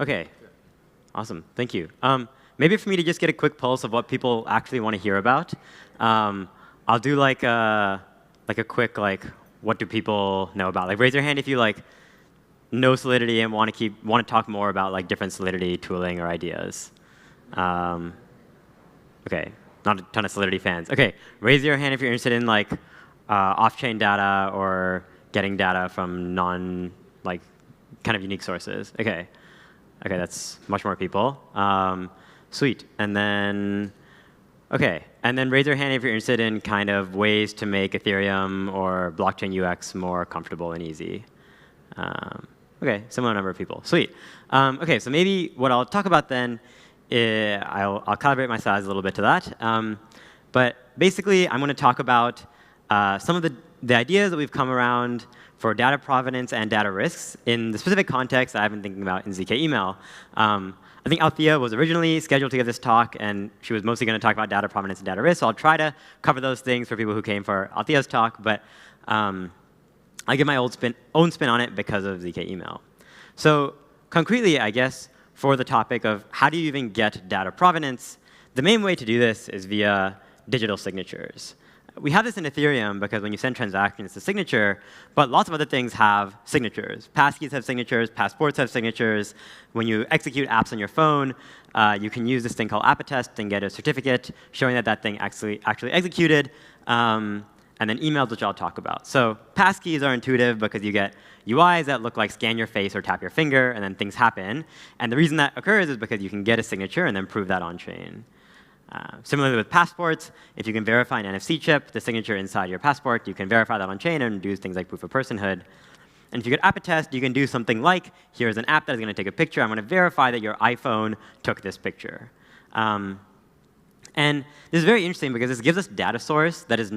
OK. Awesome. Thank you. Maybe for me to just get a quick pulse of what people actually want to hear about, I'll do like a quick what do people know about? Like raise your hand if you know Solidity and want to talk more about different Solidity tooling or ideas. OK, not a ton of Solidity fans. OK, raise your hand if you're interested in off-chain data or getting data from kind of unique sources. OK. OK, that's much more people. Sweet. And then, OK. And then raise your hand if you're interested in kind of ways to make Ethereum or blockchain UX more comfortable and easy. OK, similar number of people. Sweet. OK, so maybe what I'll talk about then, I'll calibrate my slides a little bit to that. But basically, I'm going to talk about some of the ideas that we've come around for data provenance and data risks in the specific context I've been thinking about in ZK email. I think Althea was originally scheduled to give this talk, and she was mostly going to talk about data provenance and data risk. So I'll try to cover those things for people who came for Althea's talk. But I give my own spin on it because of ZK email. So concretely, I guess, for the topic of how do you even get data provenance, the main way to do this is via digital signatures. We have this in Ethereum because when you send transactions, it's a signature, but lots of other things have signatures. Passkeys have signatures, passports have signatures. When you execute apps on your phone, you can use this thing called app-attest and get a certificate showing that that thing actually executed, and then emails, which I'll talk about. So passkeys are intuitive because you get UIs that look like scan your face or tap your finger, and then things happen. And the reason that occurs is because you can get a signature and then prove that on-chain. Similarly with passports, if you can verify an NFC chip, the signature inside your passport, you can verify that on-chain and do things like proof of personhood. And if you get app-attest, you can do something like, here's an app that is going to take a picture. I'm going to verify that your iPhone took this picture. And this is very interesting because this gives us data source that is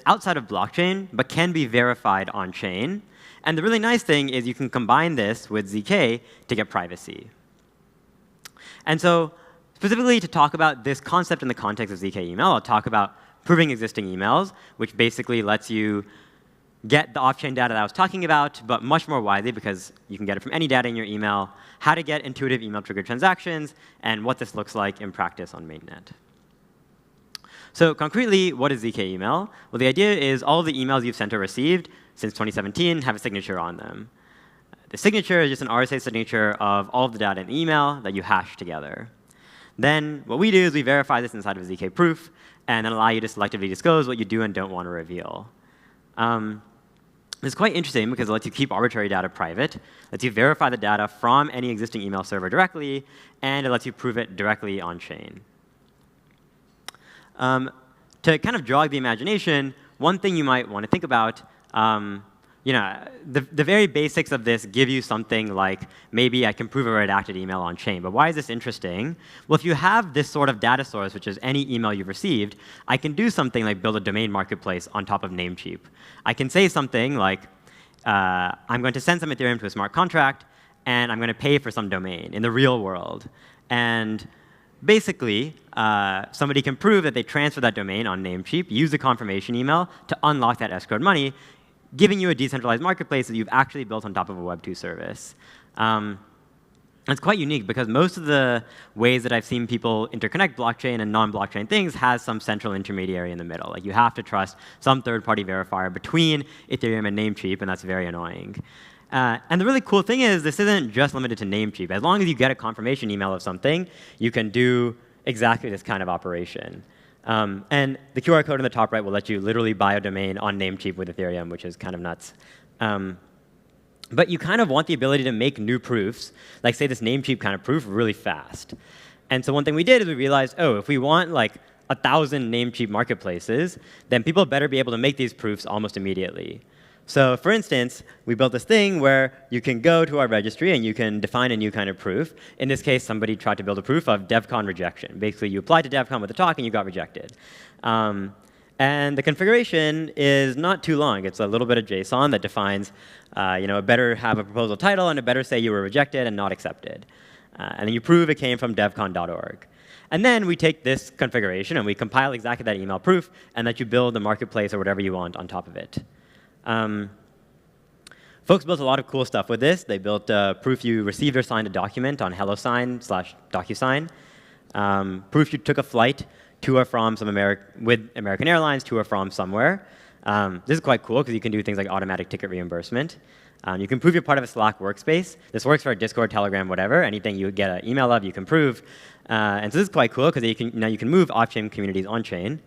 outside of blockchain, but can be verified on-chain. And the really nice thing is you can combine this with ZK to get privacy. And so specifically to talk about this concept in the context of ZK email, I'll talk about proving existing emails, which basically lets you get the off-chain data that I was talking about, but much more widely because you can get it from any data in your email, how to get intuitive email-triggered transactions, and what this looks like in practice on mainnet. So concretely, what is ZK email? Well, the idea is all of the emails you've sent or received since 2017 have a signature on them. The signature is just an RSA signature of all of the data in the email that you hash together. Then what we do is we verify this inside of a ZK proof and then allow you to selectively disclose what you do and don't want to reveal. It's quite interesting because it lets you keep arbitrary data private, lets you verify the data from any existing email server directly, and it lets you prove it directly on-chain. To kind of jog the imagination, one thing you might want to think about, the very basics of this give you something like, maybe I can prove a redacted email on chain. But why is this interesting? Well, if you have this sort of data source, which is any email you've received, I can do something like build a domain marketplace on top of Namecheap. I can say something like, I'm going to send some Ethereum to a smart contract, and I'm going to pay for some domain in the real world. And basically, somebody can prove that they transfer that domain on Namecheap, use the confirmation email to unlock that escrowed money, giving you a decentralized marketplace that you've actually built on top of a Web2 service. It's quite unique because most of the ways that I've seen people interconnect blockchain and non-blockchain things has some central intermediary in the middle. Like you have to trust some third-party verifier between Ethereum and Namecheap, and that's very annoying. And the really cool thing is this isn't just limited to Namecheap. As long as you get a confirmation email of something, you can do exactly this kind of operation. And the QR code in the top right will let you literally buy a domain on Namecheap with Ethereum, which is kind of nuts. But you kind of want the ability to make new proofs, like say this Namecheap kind of proof, really fast. And so one thing we did is we realized, oh, if we want like 1,000 Namecheap marketplaces, then people better be able to make these proofs almost immediately. So for instance, we built this thing where you can go to our registry and you can define a new kind of proof. In this case, somebody tried to build a proof of DevCon rejection. Basically, you applied to DevCon with a talk and you got rejected. And the configuration is not too long. It's a little bit of JSON that defines, it better have a proposal title and it better say you were rejected and not accepted. And then you prove it came from devcon.org. And then we take this configuration and we compile exactly that email proof and let you build a marketplace or whatever you want on top of it. Folks built a lot of cool stuff with this. They built proof you received or signed a document on HelloSign/DocuSign. Proof you took a flight to or from with American Airlines to or from somewhere. This is quite cool because you can do things like automatic ticket reimbursement. You can prove you're part of a Slack workspace. This works for Discord, Telegram, whatever. Anything you get an email of, you can prove. And so this is quite cool because now you can move off-chain communities on-chain.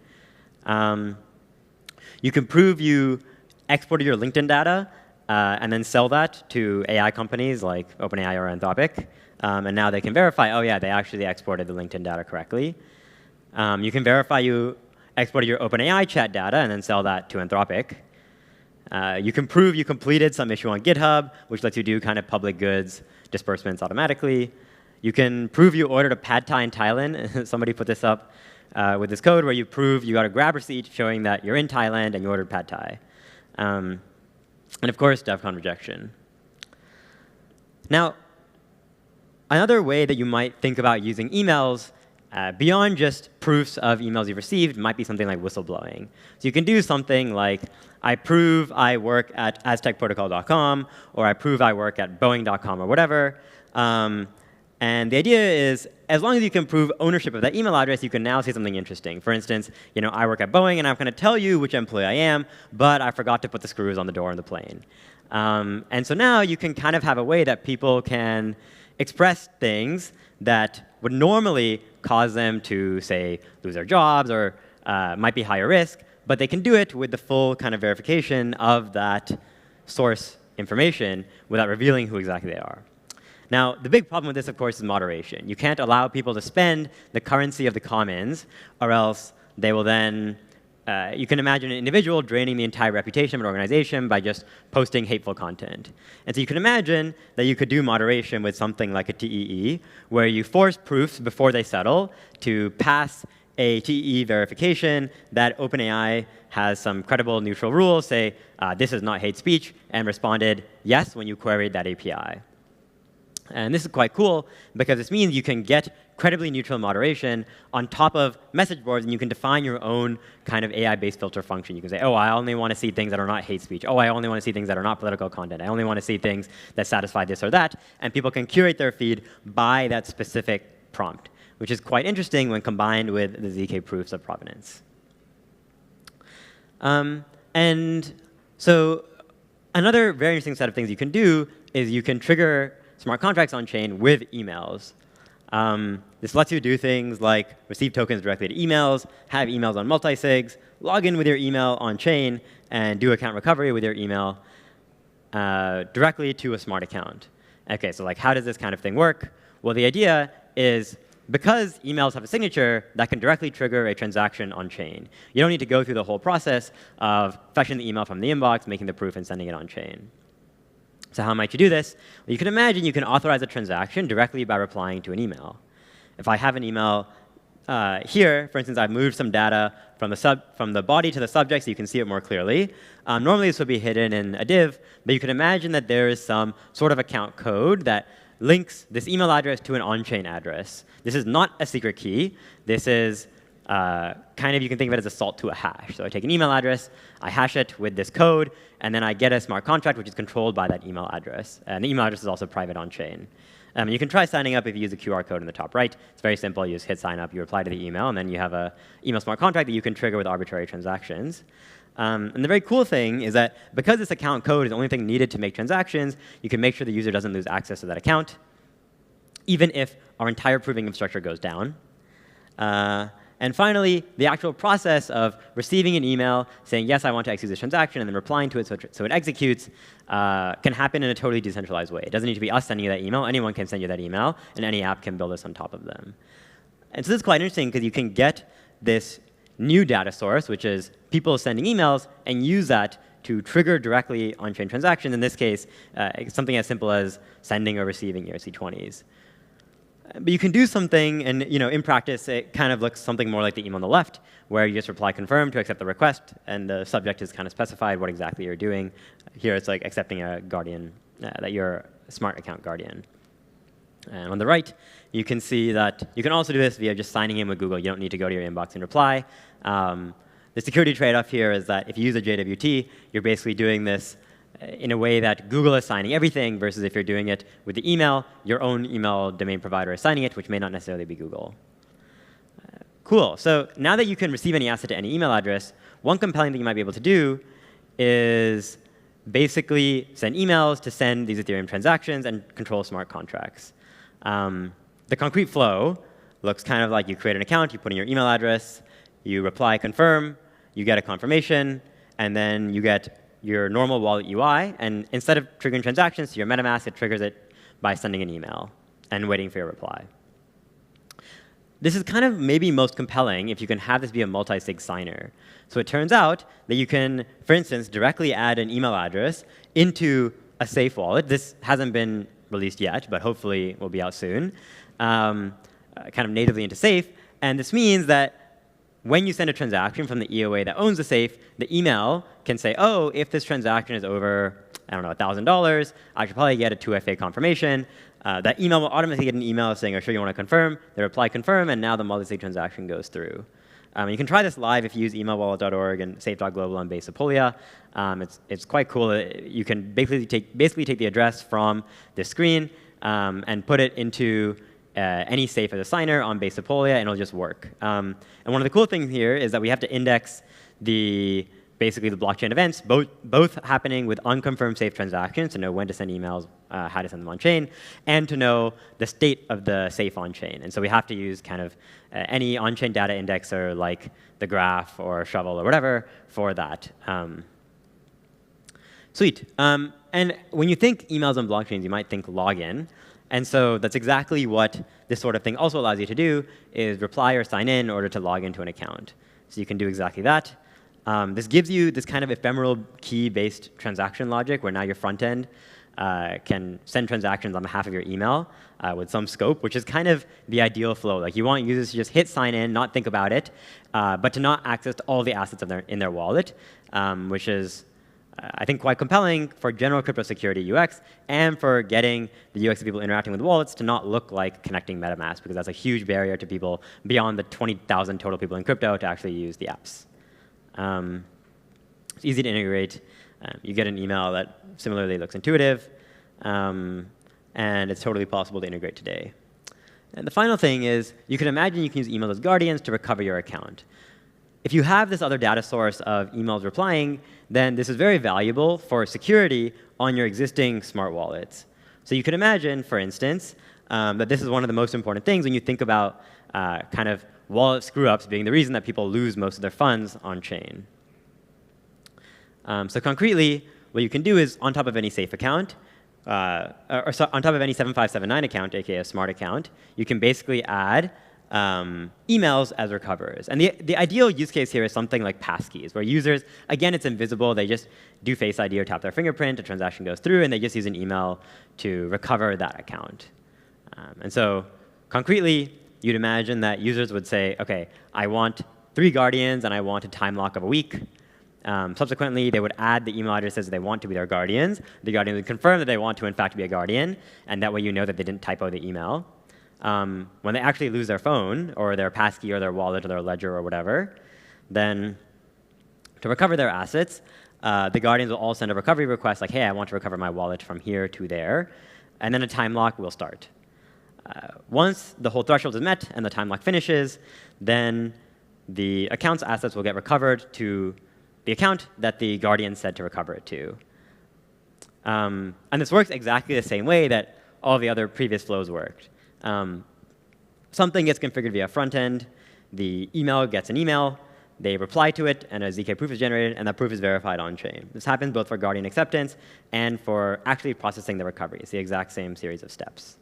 You can prove you exported your LinkedIn data and then sell that to AI companies like OpenAI or Anthropic. And now they can verify, oh yeah, they actually exported the LinkedIn data correctly. You can verify you exported your OpenAI chat data and then sell that to Anthropic. You can prove you completed some issue on GitHub, which lets you do kind of public goods disbursements automatically. You can prove you ordered a pad thai in Thailand. Somebody put this up with this code where you prove you got a grab receipt showing that you're in Thailand and you ordered pad thai. And of course, DevCon rejection. Now, another way that you might think about using emails beyond just proofs of emails you've received might be something like whistleblowing. So you can do something like, I prove I work at aztecprotocol.com, or I prove I work at boeing.com, or whatever. And the idea is, as long as you can prove ownership of that email address, you can now say something interesting. For instance, I work at Boeing, and I'm going to tell you which employee I am, but I forgot to put the screws on the door in the plane. And so now you can kind of have a way that people can express things that would normally cause them to, say, lose their jobs or might be higher risk, but they can do it with the full kind of verification of that source information without revealing who exactly they are. Now, the big problem with this, of course, is moderation. You can't allow people to spend the currency of the commons, or else they will then you can imagine an individual draining the entire reputation of an organization by just posting hateful content. And so you can imagine that you could do moderation with something like a TEE, where you force proofs before they settle to pass a TEE verification that OpenAI has some credible neutral rules, say, this is not hate speech, and responded yes when you queried that API. And this is quite cool because this means you can get credibly neutral moderation on top of message boards, and you can define your own kind of AI-based filter function. You can say, oh, I only want to see things that are not hate speech. Oh, I only want to see things that are not political content. I only want to see things that satisfy this or that. And people can curate their feed by that specific prompt, which is quite interesting when combined with the ZK proofs of provenance. And so another very interesting set of things you can do is you can trigger smart contracts on-chain with emails. This lets you do things like receive tokens directly to emails, have emails on multisigs, log in with your email on-chain, and do account recovery with your email directly to a smart account. OK, so how does this kind of thing work? Well, the idea is because emails have a signature, that can directly trigger a transaction on-chain. You don't need to go through the whole process of fetching the email from the inbox, making the proof, and sending it on-chain. So how might you do this? Well, you can imagine you can authorize a transaction directly by replying to an email. If I have an email here, for instance, I've moved some data from the body to the subject so you can see it more clearly. Normally, this would be hidden in a div, but you can imagine that there is some sort of account code that links this email address to an on-chain address. This is not a secret key. This is kind of, you can think of it as a salt to a hash. So I take an email address, I hash it with this code, and then I get a smart contract which is controlled by that email address. And the email address is also private on-chain. You can try signing up if you use the QR code in the top right. It's very simple. You just hit sign up, you reply to the email, and then you have an email smart contract that you can trigger with arbitrary transactions. And the very cool thing is that because this account code is the only thing needed to make transactions, you can make sure the user doesn't lose access to that account, even if our entire proving infrastructure goes down. And finally, the actual process of receiving an email saying, yes, I want to execute this transaction, and then replying to it so it executes can happen in a totally decentralized way. It doesn't need to be us sending you that email. Anyone can send you that email, and any app can build this on top of them. And so this is quite interesting because you can get this new data source, which is people sending emails, and use that to trigger directly on-chain transactions. In this case, something as simple as sending or receiving ERC20s. But you can do something, and in practice, it kind of looks something more like the email on the left, where you just reply confirm to accept the request, and the subject is kind of specified what exactly you're doing. Here, it's like accepting a guardian, that you're a smart account guardian. And on the right, you can see that you can also do this via just signing in with Google. You don't need to go to your inbox and reply. The security trade-off here is that if you use a JWT, you're basically doing this in a way that Google is signing everything, versus if you're doing it with the email, your own email domain provider is signing it, which may not necessarily be Google. Cool. So now that you can receive any asset to any email address, one compelling thing you might be able to do is basically send emails to send these Ethereum transactions and control smart contracts. The concrete flow looks kind of like you create an account, you put in your email address, you reply confirm, you get a confirmation, and then you get your normal wallet UI. And instead of triggering transactions to your MetaMask, it triggers it by sending an email and waiting for your reply. This is kind of maybe most compelling if you can have this be a multi-sig signer. So it turns out that you can, for instance, directly add an email address into a safe wallet. This hasn't been released yet, but hopefully will be out soon, kind of natively into safe. And this means that when you send a transaction from the EOA that owns the safe, the email can say, oh, if this transaction is over, I don't know, $1,000, I should probably get a 2FA confirmation. That email will automatically get an email saying, are you sure you want to confirm? They reply confirm, and now the multi-sig transaction goes through. You can try this live if you use emailwallet.org and safe.global on base Apolia. It's quite cool. You can basically take the address from this screen and put it into any safe as a signer on base Apolia, and it'll just work. And one of the cool things here is that we have to index basically the blockchain events, both happening with unconfirmed safe transactions to know when to send emails, how to send them on chain, and to know the state of the safe on chain. And so we have to use kind of any on-chain data indexer like the Graph or Shovel or whatever for that. Sweet. And when you think emails on blockchains, you might think login. And so that's exactly what this sort of thing also allows you to do, is reply or sign in order to log into an account. So you can do exactly that. This gives you this kind of ephemeral key-based transaction logic where now your front end can send transactions on behalf of your email with some scope, which is kind of the ideal flow. Like you want users to just hit sign in, not think about it, but to not access all the assets in their wallet, which is, I think, quite compelling for general crypto security UX and for getting the UX of people interacting with wallets to not look like connecting MetaMask, because that's a huge barrier to people beyond the 20,000 total people in crypto to actually use the apps. It's easy to integrate. You get an email that similarly looks intuitive, and it's totally possible to integrate today. And the final thing is, you can imagine you can use emails as guardians to recover your account. If you have this other data source of emails replying, then this is very valuable for security on your existing smart wallets. So you can imagine, for instance, that this is one of the most important things when you think about kind of wallet screw-ups being the reason that people lose most of their funds on chain. So concretely, what you can do is, on top of any safe account, on top of any 7579 account, aka a smart account, you can basically add emails as recovers. And the ideal use case here is something like passkeys, where users, again, it's invisible. They just do Face ID or tap their fingerprint, a transaction goes through, and they just use an email to recover that account. And so concretely, you'd imagine that users would say, OK, I want 3 guardians, and I want a time lock of a week. Subsequently, they would add the email addresses they want to be their guardians. The guardian would confirm that they want to, in fact, be a guardian, and that way you know that they didn't typo the email. When they actually lose their phone, or their passkey, or their wallet, or their ledger, or whatever, then to recover their assets, the guardians will all send a recovery request like, hey, I want to recover my wallet from here to there, and then a time lock will start. Once the whole threshold is met and the time lock finishes, then the account's assets will get recovered to the account that the guardian said to recover it to. And this works exactly the same way that all the other previous flows worked. Something gets configured via front end, the email gets an email, they reply to it, and a ZK proof is generated, and that proof is verified on chain. This happens both for guardian acceptance and for actually processing the recovery. It's the exact same series of steps.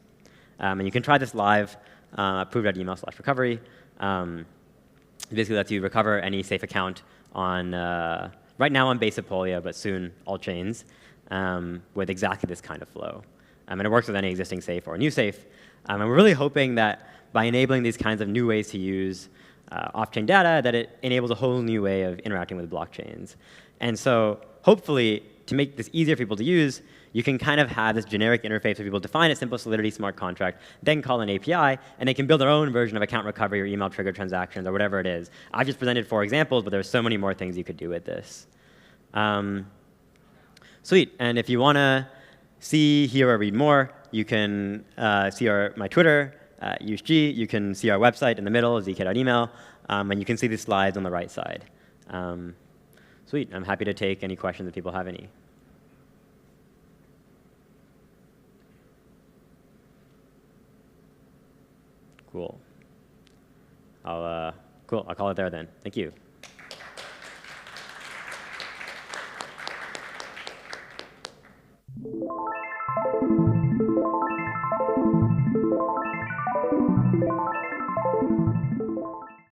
And you can try this live, approve.email/recovery. Basically lets you recover any safe account on, right now on base Apolia, but soon all chains, with exactly this kind of flow. And it works with any existing safe or a new safe. And we're really hoping that by enabling these kinds of new ways to use off-chain data, that it enables a whole new way of interacting with blockchains. And so hopefully, to make this easier for people to use, you can kind of have this generic interface where people define a simple Solidity smart contract, then call an API, and they can build their own version of account recovery or email trigger transactions or whatever it is. I've just presented 4 examples, but there's so many more things you could do with this. Sweet. And if you want to see, hear, or read more, you can see my Twitter, Aayush. You can see our website in the middle, zk.email, and you can see the slides on the right side. Sweet. I'm happy to take any questions if people have any. Cool. I'll call it there then. Thank you.